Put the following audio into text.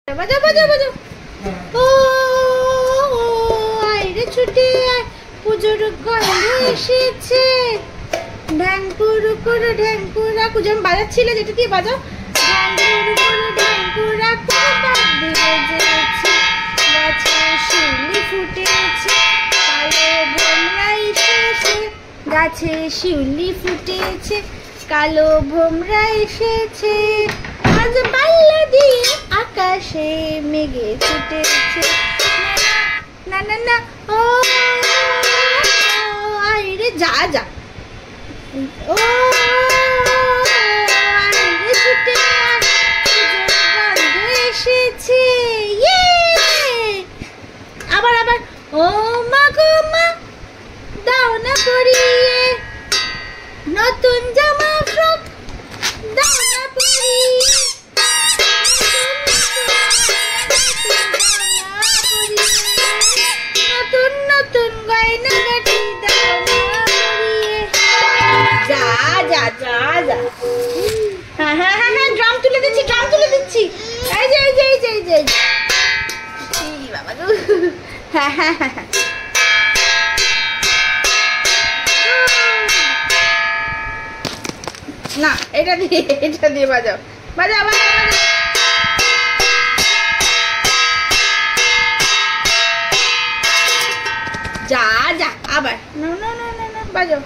বাজাও বাজাও বাজাও। ও আইরে ছুটে আয়, পুজোর গন্ধ এসেছে। ঢ্যাঙ্কুর করে ঢ্যাঙ্কুরা কুজন বাজাচ্ছিলে, যেটা দিয়ে বাজাও। ঢ্যাঙ্কুর করে ঢ্যাঙ্কুরা বাদ্যি বেজেছে, গাছে শিউলি ফুটেছে, কালো ভোমরা এসেছে। গাছে শিউলি ফুটেছে, কালো ভোমরা এসেছে। আজ পাল্লা দিয়ে আকাশে মেঘে ছুটেছে। না না না ও আইরে যা যা। ও আইরে ছুটে গন্ধ এসেছে। আবার আবার ও মা গো মা, দাও না পরিয়ে নতুন জামা ফ্রক, দাও না পরিয়ে নতুন নতুন গয়না গাটি, দাও না পরিয়ে। যা যা যা যা। হ্যাঁ হ্যাঁ হ্যাঁ হ্যাঁ, ড্রাম তুলে দিচ্ছি, ড্রাম তুলে দিচ্ছি। এই যে এই যে এই যে এই যে বাবা গো। হ্যাঁ হ্যাঁ হ্যাঁ হ্যাঁ, না এটা দিয়ে বাজাও বাজাও বাজাও বাজাও। যা যা আবার না না না না বাজাও।